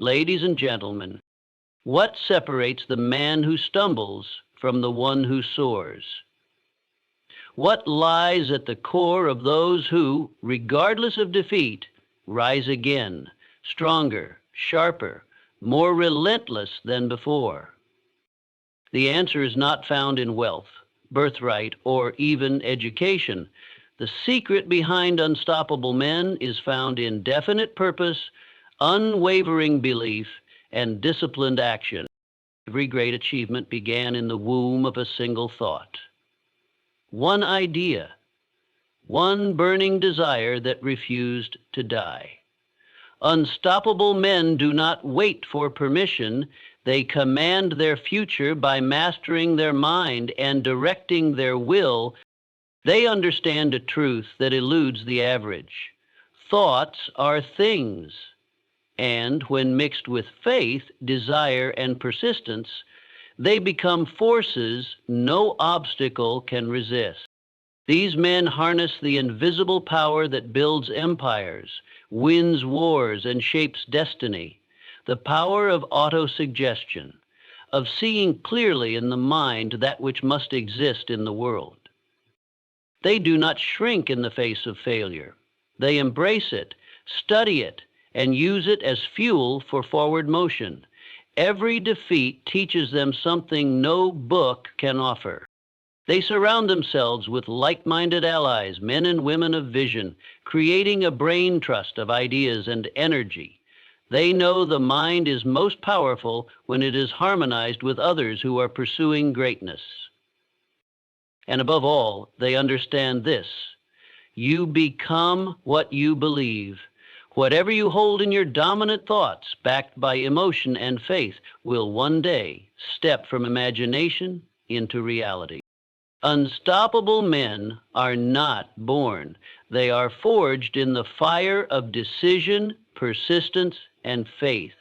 Ladies and gentlemen, what separates the man who stumbles from the one who soars? What lies at the core of those who, regardless of defeat, rise again, stronger, sharper, more relentless than before? The answer is not found in wealth, birthright, or even education. The secret behind unstoppable men is found in definite purpose, unwavering belief, and disciplined action. Every great achievement began in the womb of a single thought. One idea, one burning desire that refused to die. Unstoppable men do not wait for permission. They command their future by mastering their mind and directing their will. They understand a truth that eludes the average. Thoughts are things, and when mixed with faith, desire, and persistence, they become forces no obstacle can resist. These men harness the invisible power that builds empires, wins wars, and shapes destiny. The power of autosuggestion, of seeing clearly in the mind that which must exist in the world. They do not shrink in the face of failure. They embrace it, study it, and use it as fuel for forward motion. Every defeat teaches them something no book can offer. They surround themselves with like-minded allies, men and women of vision, creating a brain trust of ideas and energy. They know the mind is most powerful when it is harmonized with others who are pursuing greatness. And above all, they understand this: you become what you believe. Whatever you hold in your dominant thoughts, backed by emotion and faith, will one day step from imagination into reality. Unstoppable men are not born. They are forged in the fire of decision, persistence, and faith.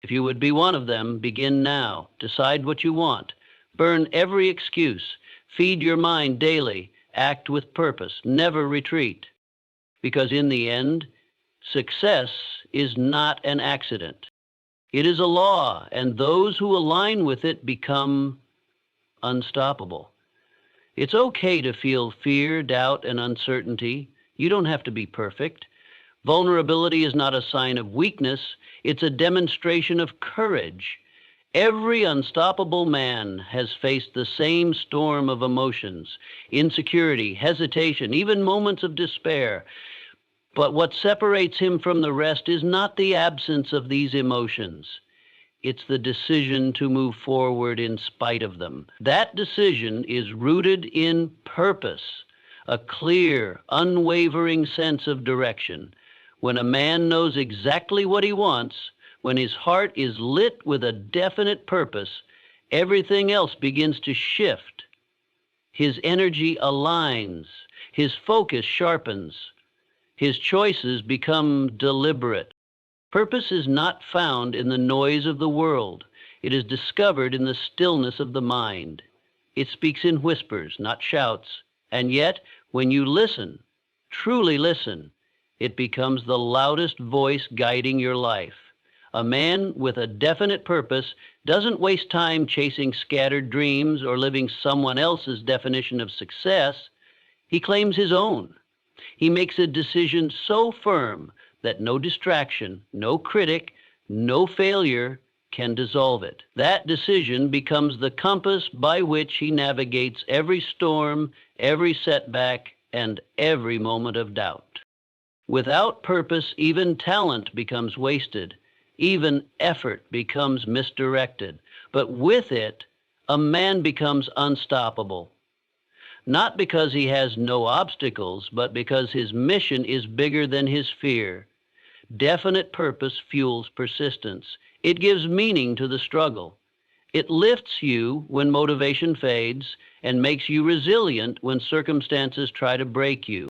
If you would be one of them, begin now. Decide what you want. Burn every excuse. Feed your mind daily. Act with purpose. Never retreat. Because in the end, success is not an accident. It is a law, and those who align with it become unstoppable. It's okay to feel fear, doubt, and uncertainty. You don't have to be perfect. Vulnerability is not a sign of weakness. It's a demonstration of courage. Every unstoppable man has faced the same storm of emotions, insecurity, hesitation, even moments of despair. But what separates him from the rest is not the absence of these emotions. It's the decision to move forward in spite of them. That decision is rooted in purpose, a clear, unwavering sense of direction. When a man knows exactly what he wants, when his heart is lit with a definite purpose, everything else begins to shift. His energy aligns, his focus sharpens, his choices become deliberate. Purpose is not found in the noise of the world. It is discovered in the stillness of the mind. It speaks in whispers, not shouts. And yet, when you listen, truly listen, it becomes the loudest voice guiding your life. A man with a definite purpose doesn't waste time chasing scattered dreams or living someone else's definition of success. He claims his own. He makes a decision so firm that no distraction, no critic, no failure can dissolve it. That decision becomes the compass by which he navigates every storm, every setback, and every moment of doubt. Without purpose, even talent becomes wasted. Even effort becomes misdirected. But with it, a man becomes unstoppable. Not because he has no obstacles, but because his mission is bigger than his fear. Definite purpose fuels persistence. It gives meaning to the struggle. It lifts you when motivation fades and makes you resilient when circumstances try to break you.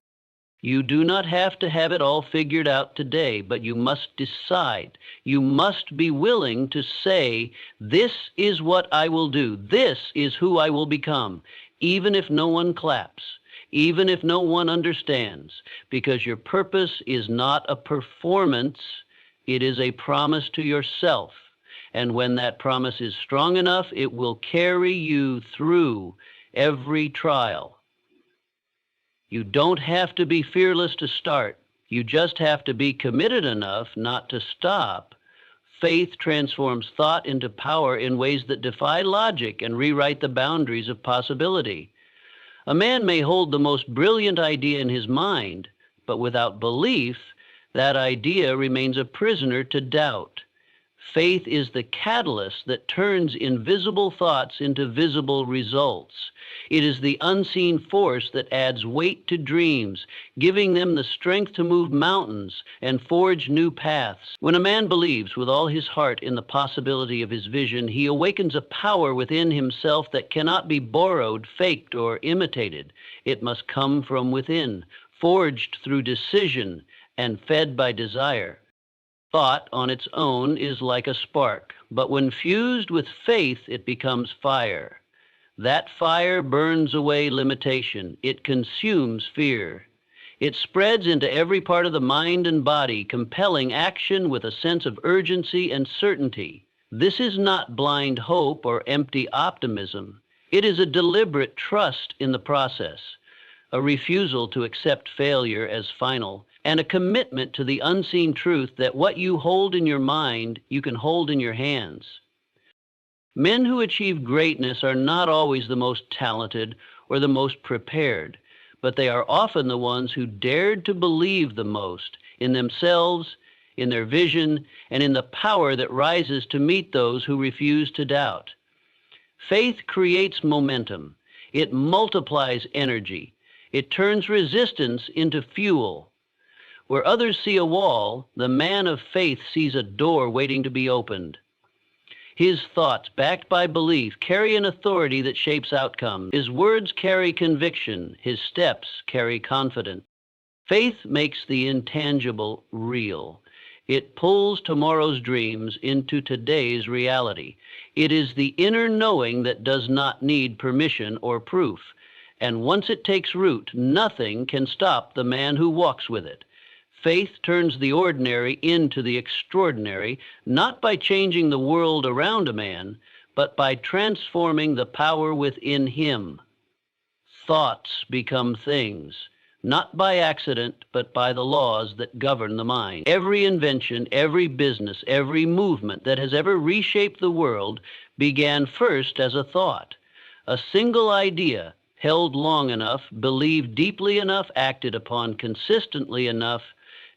You do not have to have it all figured out today, but you must decide. You must be willing to say, this is what I will do. This is who I will become, even if no one claps, even if no one understands, because your purpose is not a performance, It is a promise to yourself. And when that promise is strong enough, it will carry you through every trial. You don't have to be fearless to start. You just have to be committed enough not to stop. Faith transforms thought into power in ways that defy logic and rewrite the boundaries of possibility. A man may hold the most brilliant idea in his mind, but without belief, that idea remains a prisoner to doubt. Faith is the catalyst that turns invisible thoughts into visible results. It is the unseen force that adds weight to dreams, giving them the strength to move mountains and forge new paths. When a man believes with all his heart in the possibility of his vision, he awakens a power within himself that cannot be borrowed, faked, or imitated. It must come from within, forged through decision and fed by desire. Thought on its own is like a spark, but when fused with faith, it becomes fire. That fire burns away limitation. It consumes fear. It spreads into every part of the mind and body, compelling action with a sense of urgency and certainty. This is not blind hope or empty optimism. It is a deliberate trust in the process, a refusal to accept failure as final, and a commitment to the unseen truth that what you hold in your mind, you can hold in your hands. Men who achieve greatness are not always the most talented or the most prepared, but they are often the ones who dared to believe the most in themselves, in their vision, and in the power that rises to meet those who refuse to doubt. Faith creates momentum. It multiplies energy. It turns resistance into fuel. Where others see a wall, the man of faith sees a door waiting to be opened. His thoughts, backed by belief, carry an authority that shapes outcomes. His words carry conviction. His steps carry confidence. Faith makes the intangible real. It pulls tomorrow's dreams into today's reality. It is the inner knowing that does not need permission or proof. And once it takes root, nothing can stop the man who walks with it. Faith turns the ordinary into the extraordinary, not by changing the world around a man, but by transforming the power within him. Thoughts become things, not by accident, but by the laws that govern the mind. Every invention, every business, every movement that has ever reshaped the world began first as a thought. A single idea, held long enough, believed deeply enough, acted upon consistently enough,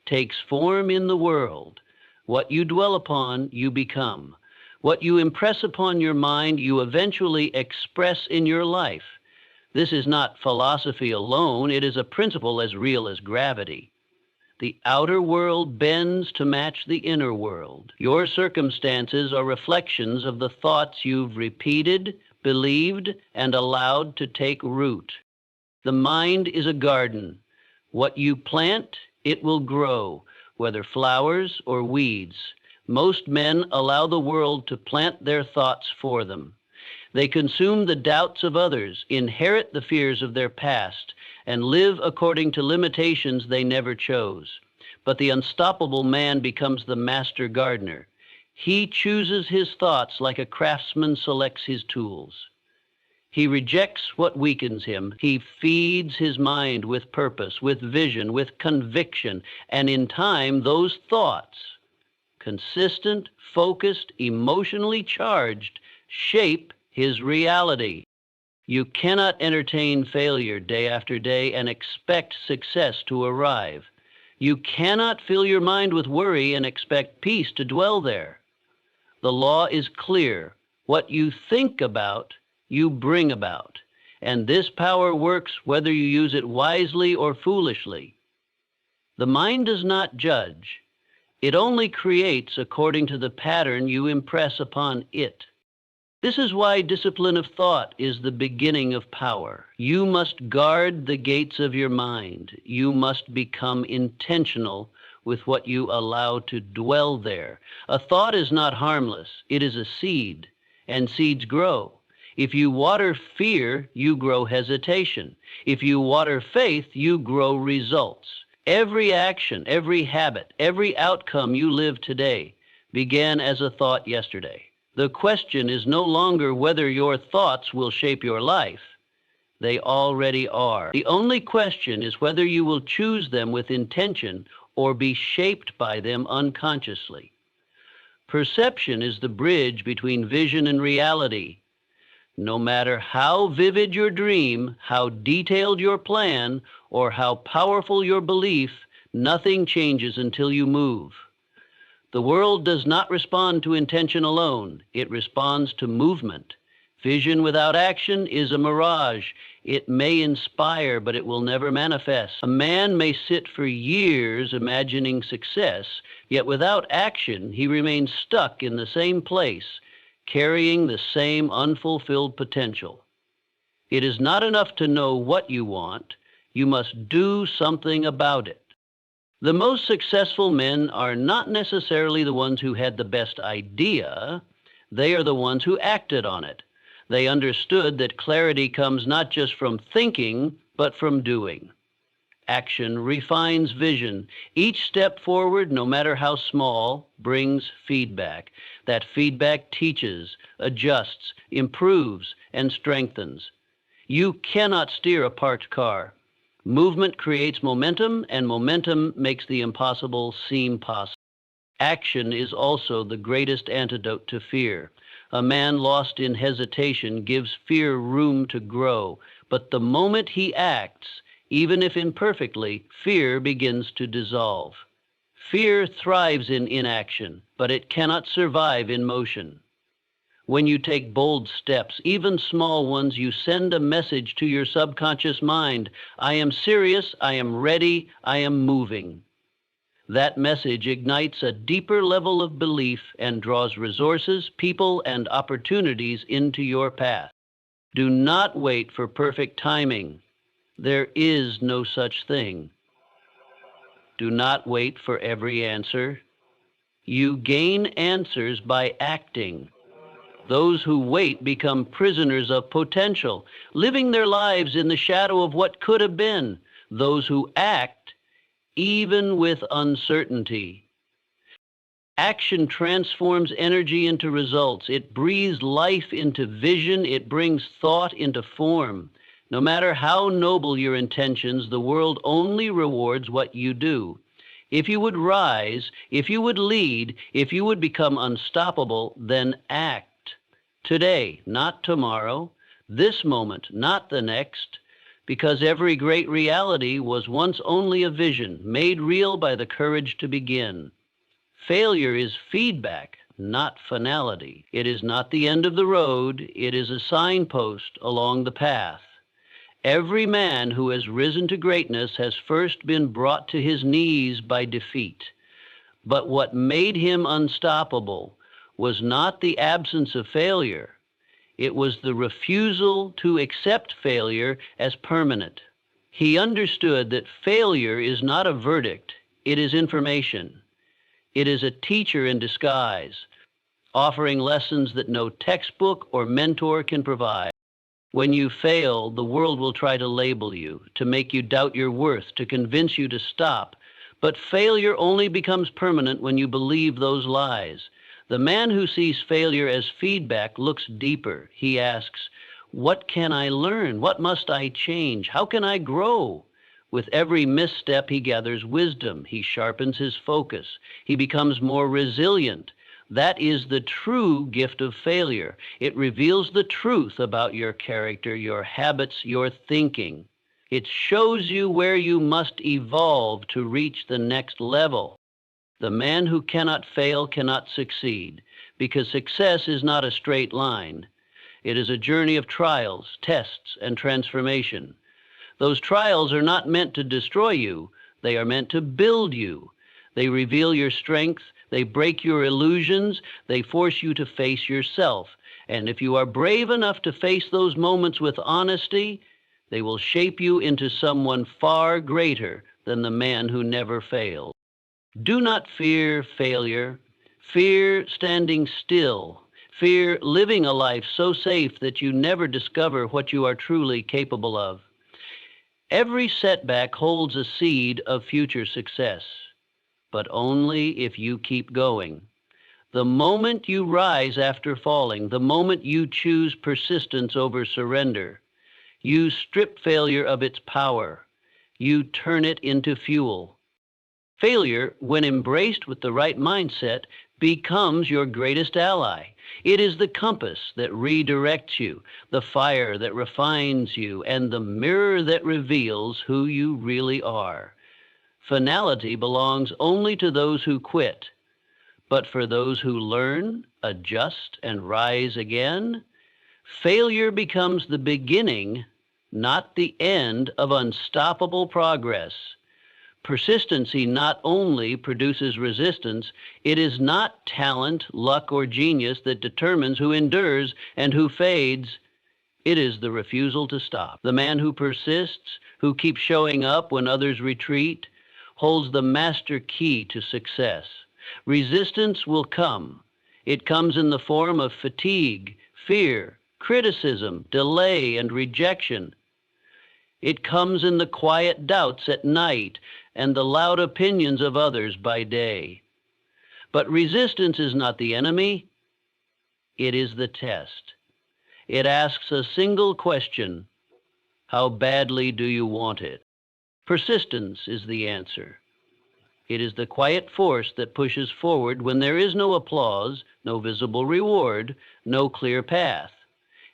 takes form in the world. What you dwell upon, you become. What you impress upon your mind, you eventually express in your life. This is not philosophy alone. It is a principle as real as gravity. The outer world bends to match the inner world. Your circumstances are reflections of the thoughts you've repeated, believed, and allowed to take root. The mind is a garden. What you plant, it will grow, whether flowers or weeds. Most men allow the world to plant their thoughts for them. They consume the doubts of others, inherit the fears of their past, and live according to limitations they never chose. But the unstoppable man becomes the master gardener. He chooses his thoughts like a craftsman selects his tools. He rejects what weakens him. He feeds his mind with purpose, with vision, with conviction, and in time, those thoughts, consistent, focused, emotionally charged, shape his reality. You cannot entertain failure day after day and expect success to arrive. You cannot fill your mind with worry and expect peace to dwell there. The law is clear. What you think about, you bring about. And this power works whether you use it wisely or foolishly. The mind does not judge. It only creates according to the pattern you impress upon it. This is why discipline of thought is the beginning of power. You must guard the gates of your mind. You must become intentional with what you allow to dwell there. A thought is not harmless. It is a seed, and seeds grow. If you water fear, you grow hesitation. If you water faith, you grow results. Every action, every habit, every outcome you live today began as a thought yesterday. The question is no longer whether your thoughts will shape your life. They already are. The only question is whether you will choose them with intention or be shaped by them unconsciously. Perception is the bridge between vision and reality. No matter how vivid your dream, how detailed your plan, or how powerful your belief, nothing changes until you move. The world does not respond to intention alone. It responds to movement. Vision without action is a mirage. It may inspire, but it will never manifest. A man may sit for years imagining success, yet without action, he remains stuck in the same place, carrying the same unfulfilled potential. It is not enough to know what you want. You must do something about it. The most successful men are not necessarily the ones who had the best idea. They are the ones who acted on it. They understood that clarity comes not just from thinking, but from doing. Action refines vision. Each step forward, no matter how small, brings feedback. That feedback teaches, adjusts, improves, and strengthens. You cannot steer a parked car. Movement creates momentum, and momentum makes the impossible seem possible. Action is also the greatest antidote to fear. A man lost in hesitation gives fear room to grow, but the moment he acts, even if imperfectly, fear begins to dissolve. Fear thrives in inaction, but it cannot survive in motion. When you take bold steps, even small ones, you send a message to your subconscious mind. I am serious, I am ready, I am moving. That message ignites a deeper level of belief and draws resources, people, and opportunities into your path. Do not wait for perfect timing. There is no such thing. Do not wait for every answer. You gain answers by acting. Those who wait become prisoners of potential, living their lives in the shadow of what could have been. Those who act, even with uncertainty. Action transforms energy into results. It breathes life into vision. It brings thought into form. No matter how noble your intentions, the world only rewards what you do. If you would rise, if you would lead, if you would become unstoppable, then act. Today, not tomorrow, this moment, not the next, because every great reality was once only a vision, made real by the courage to begin. Failure is feedback, not finality. It is not the end of the road, it is a signpost along the path. Every man who has risen to greatness has first been brought to his knees by defeat. But what made him unstoppable was not the absence of failure. It was the refusal to accept failure as permanent. He understood that failure is not a verdict, it is information. It is a teacher in disguise, offering lessons that no textbook or mentor can provide. When you fail, the world will try to label you, to make you doubt your worth, to convince you to stop. But failure only becomes permanent when you believe those lies. The man who sees failure as feedback looks deeper. He asks, what can I learn? What must I change? How can I grow? With every misstep, he gathers wisdom. He sharpens his focus. He becomes more resilient. That is the true gift of failure. It reveals the truth about your character, your habits, your thinking. It shows you where you must evolve to reach the next level. The man who cannot fail cannot succeed, because success is not a straight line. It is a journey of trials, tests, and transformation. Those trials are not meant to destroy you. They are meant to build you. They reveal your strength. They break your illusions. They force you to face yourself. And if you are brave enough to face those moments with honesty, they will shape you into someone far greater than the man who never failed. Do not fear failure. Fear standing still. Fear living a life so safe that you never discover what you are truly capable of. Every setback holds a seed of future success, but only if you keep going. The moment you rise after falling, the moment you choose persistence over surrender, you strip failure of its power. You turn it into fuel. Failure, when embraced with the right mindset, becomes your greatest ally. It is the compass that redirects you, the fire that refines you, and the mirror that reveals who you really are. Finality belongs only to those who quit. But for those who learn, adjust, and rise again, failure becomes the beginning, not the end, of unstoppable progress. Persistency not only produces resistance, it is not talent, luck, or genius that determines who endures and who fades. It is the refusal to stop. The man who persists, who keeps showing up when others retreat, holds the master key to success. Resistance will come. It comes in the form of fatigue, fear, criticism, delay, and rejection. It comes in the quiet doubts at night and the loud opinions of others by day. But resistance is not the enemy. It is the test. It asks a single question: how badly do you want it? Persistence is the answer. It is the quiet force that pushes forward when there is no applause, no visible reward, no clear path.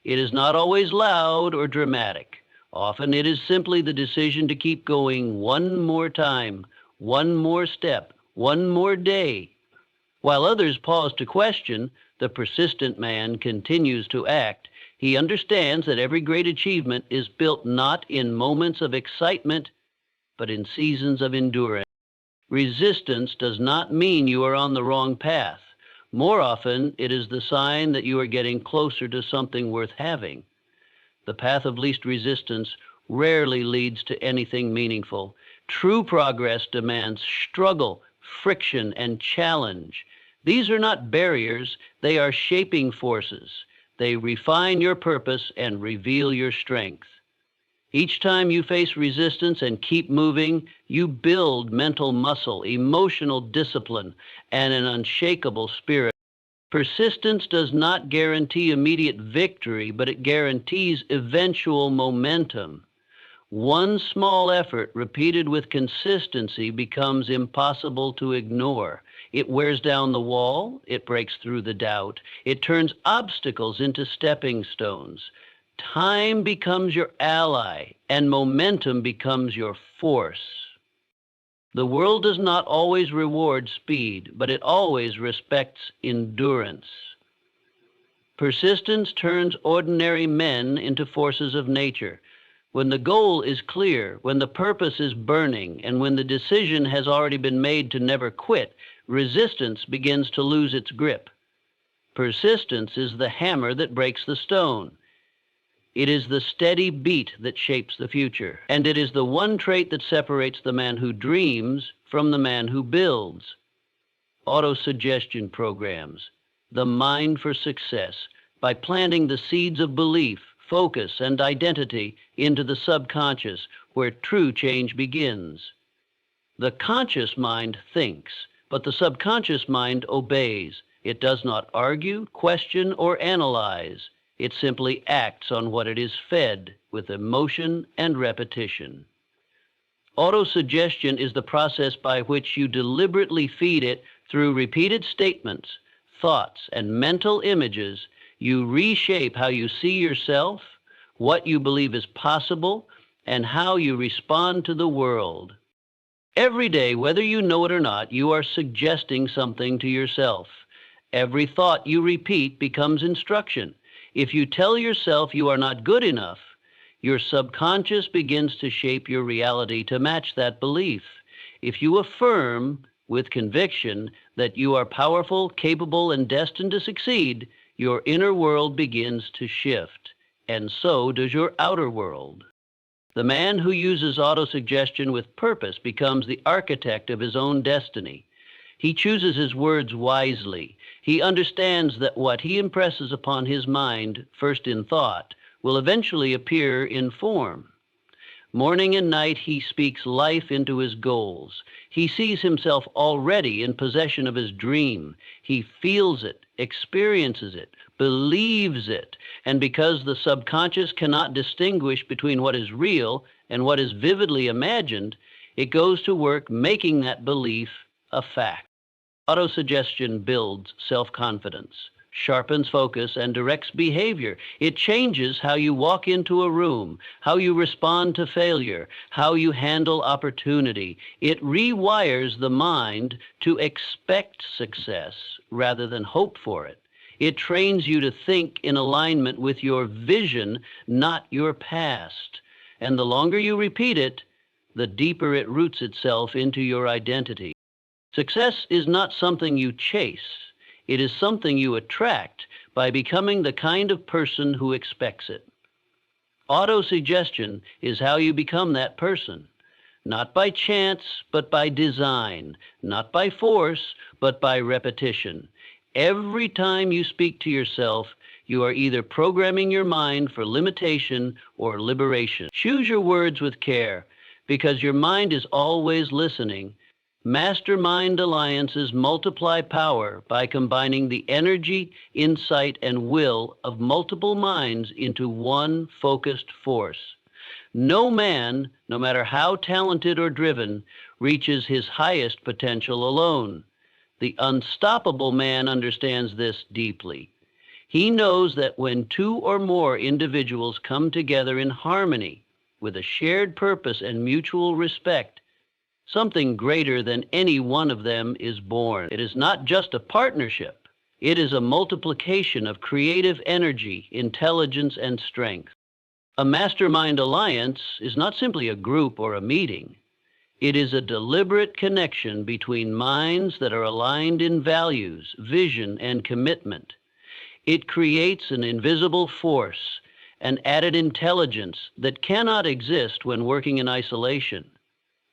It is not always loud or dramatic. Often it is simply the decision to keep going one more time, one more step, one more day. While others pause to question, the persistent man continues to act. He understands that every great achievement is built not in moments of excitement, but in seasons of endurance. Resistance does not mean you are on the wrong path. More often, it is the sign that you are getting closer to something worth having. The path of least resistance rarely leads to anything meaningful. True progress demands struggle, friction, and challenge. These are not barriers, they are shaping forces. They refine your purpose and reveal your strength. Each time you face resistance and keep moving, you build mental muscle, emotional discipline, and an unshakable spirit. Persistence does not guarantee immediate victory, but it guarantees eventual momentum. One small effort repeated with consistency becomes impossible to ignore. It wears down the wall, it breaks through the doubt, it turns obstacles into stepping stones. Time becomes your ally, and momentum becomes your force. The world does not always reward speed, but it always respects endurance. Persistence turns ordinary men into forces of nature. When the goal is clear, when the purpose is burning, and when the decision has already been made to never quit, resistance begins to lose its grip. Persistence is the hammer that breaks the stone. It is the steady beat that shapes the future, and it is the one trait that separates the man who dreams from the man who builds. Autosuggestion programs, the mind for success, by planting the seeds of belief, focus, and identity into the subconscious, where true change begins. The conscious mind thinks, but the subconscious mind obeys. It does not argue, question, or analyze. It simply acts on what it is fed with emotion and repetition. Autosuggestion is the process by which you deliberately feed it through repeated statements, thoughts, and mental images. You reshape how you see yourself, what you believe is possible, and how you respond to the world. Every day, whether you know it or not, you are suggesting something to yourself. Every thought you repeat becomes instruction. If you tell yourself you are not good enough, your subconscious begins to shape your reality to match that belief. If you affirm with conviction that you are powerful, capable, and destined to succeed, your inner world begins to shift, and so does your outer world. The man who uses autosuggestion with purpose becomes the architect of his own destiny. He chooses his words wisely. He understands that what he impresses upon his mind, first in thought, will eventually appear in form. Morning and night he speaks life into his goals. He sees himself already in possession of his dream. He feels it, experiences it, believes it, and because the subconscious cannot distinguish between what is real and what is vividly imagined, it goes to work making that belief a fact. Autosuggestion builds self-confidence, sharpens focus, and directs behavior. It changes how you walk into a room, how you respond to failure, how you handle opportunity. It rewires the mind to expect success rather than hope for it. It trains you to think in alignment with your vision, not your past. And the longer you repeat it, the deeper it roots itself into your identity. Success is not something you chase. It is something you attract by becoming the kind of person who expects it. Autosuggestion is how you become that person, not by chance, but by design, not by force, but by repetition. Every time you speak to yourself, you are either programming your mind for limitation or liberation. Choose your words with care, because your mind is always listening. Mastermind alliances multiply power by combining the energy, insight, and will of multiple minds into one focused force. No man, no matter how talented or driven, reaches his highest potential alone. The unstoppable man understands this deeply. He knows that when two or more individuals come together in harmony, with a shared purpose and mutual respect, something greater than any one of them is born. It is not just a partnership. It is a multiplication of creative energy, intelligence, and strength. A mastermind alliance is not simply a group or a meeting. It is a deliberate connection between minds that are aligned in values, vision, and commitment. It creates an invisible force, an added intelligence that cannot exist when working in isolation.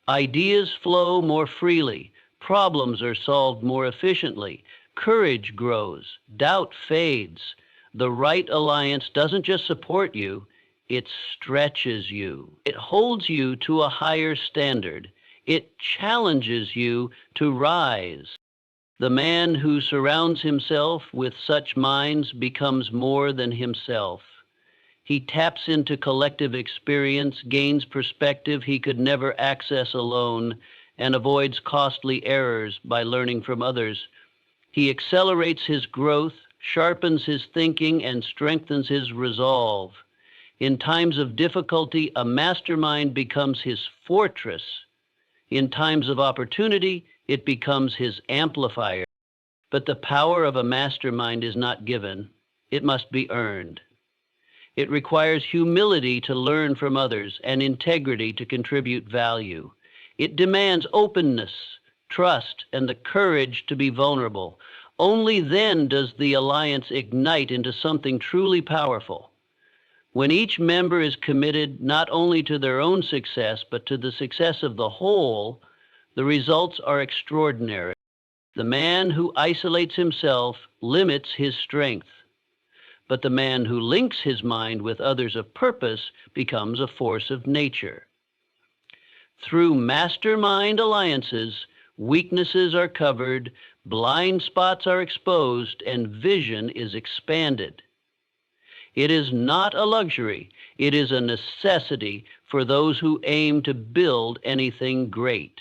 Ideas flow more freely, problems are solved more efficiently, courage grows, doubt fades. The right alliance doesn't just support you, it stretches you. It holds you to a higher standard. It challenges you to rise. The man who surrounds himself with such minds becomes more than himself. He taps into collective experience, gains perspective he could never access alone, and avoids costly errors by learning from others. He accelerates his growth, sharpens his thinking, and strengthens his resolve. In times of difficulty, a mastermind becomes his fortress. In times of opportunity, it becomes his amplifier. But the power of a mastermind is not given. It must be earned. It requires humility to learn from others and integrity to contribute value. It demands openness, trust, and the courage to be vulnerable. Only then does the alliance ignite into something truly powerful. When each member is committed not only to their own success, but to the success of the whole, the results are extraordinary. The man who isolates himself limits his strength. But the man who links his mind with others of purpose becomes a force of nature. Through mastermind alliances, weaknesses are covered, blind spots are exposed, and vision is expanded. It is not a luxury, it is a necessity for those who aim to build anything great.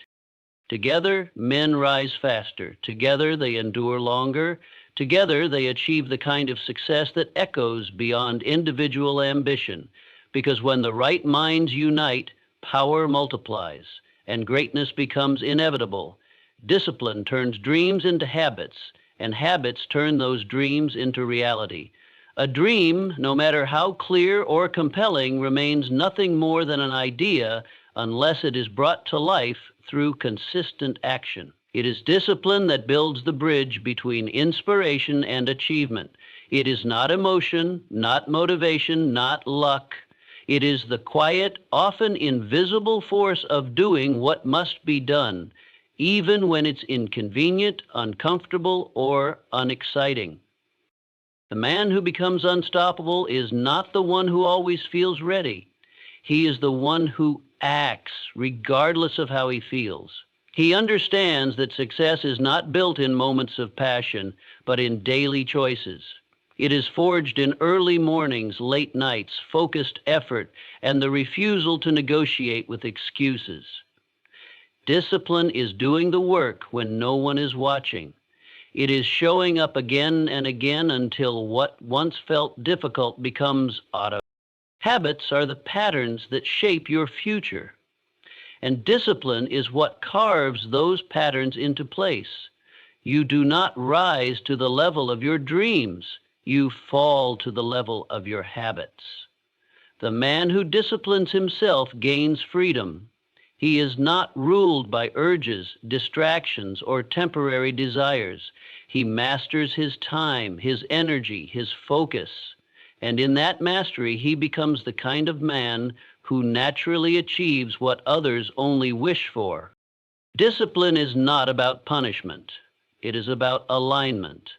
Together, men rise faster. Together, they endure longer. Together, they achieve the kind of success that echoes beyond individual ambition, because when the right minds unite, power multiplies, and greatness becomes inevitable. Discipline turns dreams into habits, and habits turn those dreams into reality. A dream, no matter how clear or compelling, remains nothing more than an idea unless it is brought to life through consistent action. It is discipline that builds the bridge between inspiration and achievement. It is not emotion, not motivation, not luck. It is the quiet, often invisible force of doing what must be done, even when it's inconvenient, uncomfortable, or unexciting. The man who becomes unstoppable is not the one who always feels ready. He is the one who acts regardless of how he feels. He understands that success is not built in moments of passion, but in daily choices. It is forged in early mornings, late nights, focused effort, and the refusal to negotiate with excuses. Discipline is doing the work when no one is watching. It is showing up again and again until what once felt difficult becomes auto. Habits are the patterns that shape your future. And discipline is what carves those patterns into place. You do not rise to the level of your dreams. You fall to the level of your habits. The man who disciplines himself gains freedom. He is not ruled by urges, distractions, or temporary desires. He masters his time, his energy, his focus. And in that mastery, he becomes the kind of man who naturally achieves what others only wish for. Discipline is not about punishment. It is about alignment.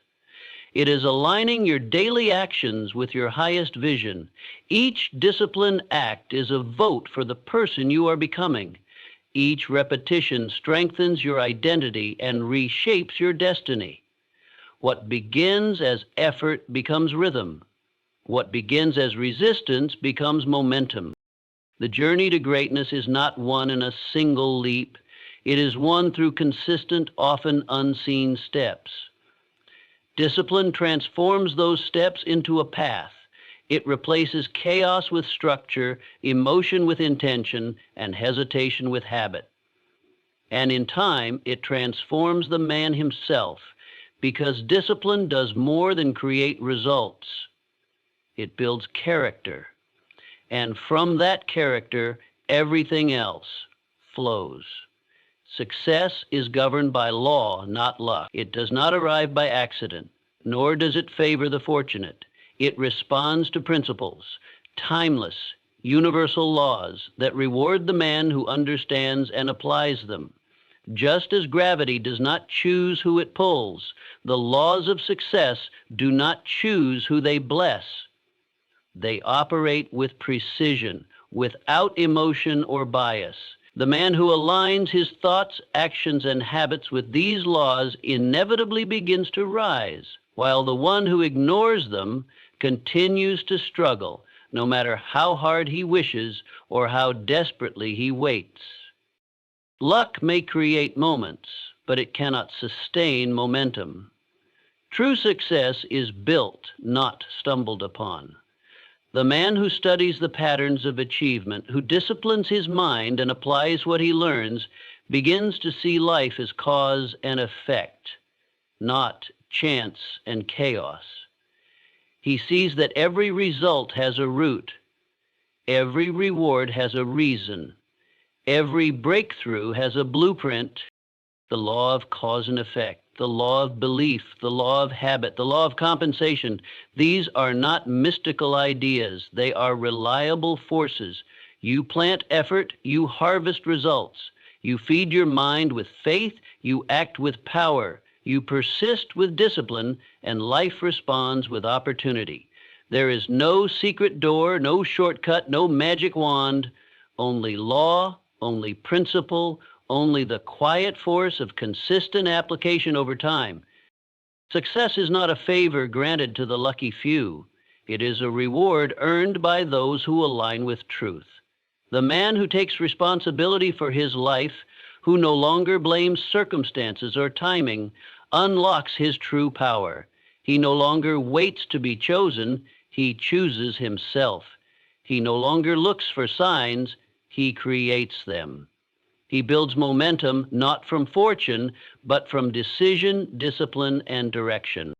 It is aligning your daily actions with your highest vision. Each disciplined act is a vote for the person you are becoming. Each repetition strengthens your identity and reshapes your destiny. What begins as effort becomes rhythm. What begins as resistance becomes momentum. The journey to greatness is not won in a single leap. It is won through consistent, often unseen steps. Discipline transforms those steps into a path. It replaces chaos with structure, emotion with intention, and hesitation with habit. And in time, it transforms the man himself, because discipline does more than create results. It builds character. And from that character, everything else flows. Success is governed by law, not luck. It does not arrive by accident, nor does it favor the fortunate. It responds to principles, timeless, universal laws that reward the man who understands and applies them. Just as gravity does not choose who it pulls, the laws of success do not choose who they bless. They operate with precision, without emotion or bias. The man who aligns his thoughts, actions, and habits with these laws inevitably begins to rise, while the one who ignores them continues to struggle, no matter how hard he wishes or how desperately he waits. Luck may create moments, but it cannot sustain momentum. True success is built, not stumbled upon. The man who studies the patterns of achievement, who disciplines his mind and applies what he learns, begins to see life as cause and effect, not chance and chaos. He sees that every result has a root, every reward has a reason, every breakthrough has a blueprint, the law of cause and effect, the law of belief, the law of habit, the law of compensation. These are not mystical ideas. They are reliable forces. You plant effort, you harvest results. You feed your mind with faith, you act with power. You persist with discipline, and life responds with opportunity. There is no secret door, no shortcut, no magic wand, only law, only principle, only the quiet force of consistent application over time. Success is not a favor granted to the lucky few. It is a reward earned by those who align with truth. The man who takes responsibility for his life, who no longer blames circumstances or timing, unlocks his true power. He no longer waits to be chosen, he chooses himself. He no longer looks for signs, he creates them. He builds momentum not from fortune, but from decision, discipline, and direction.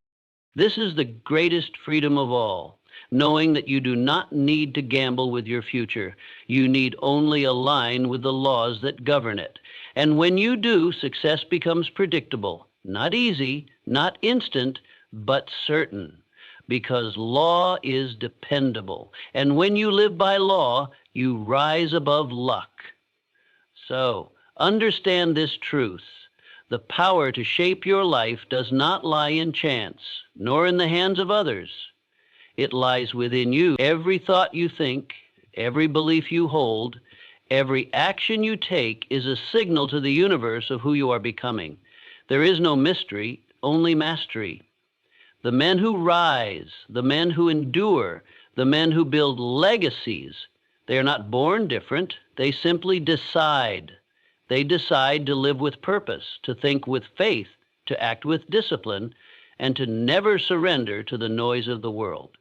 This is the greatest freedom of all, knowing that you do not need to gamble with your future. You need only align with the laws that govern it. And when you do, success becomes predictable. Not easy, not instant, but certain. Because law is dependable. And when you live by law, you rise above luck. So, understand this truth. The power to shape your life does not lie in chance, nor in the hands of others. It lies within you. Every thought you think, every belief you hold, Every action you take is a signal to the universe of who you are becoming. There is no mystery, only mastery. The men who rise, the men who endure, the men who build legacies, they are not born different. They simply decide. They decide to live with purpose, to think with faith, to act with discipline, and to never surrender to the noise of the world.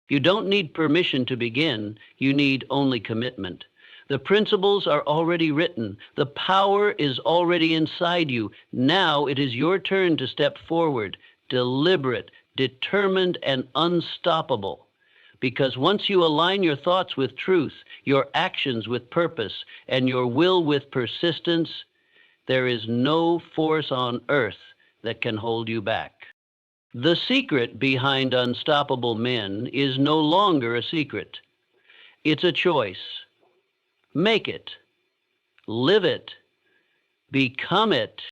You don't need permission to begin. You need only commitment. The principles are already written. The power is already inside you. Now it is your turn to step forward, deliberate, determined, and unstoppable. Because once you align your thoughts with truth, your actions with purpose, and your will with persistence, there is no force on earth that can hold you back. The secret behind unstoppable men is no longer a secret. It's a choice. Make it, live it, become it.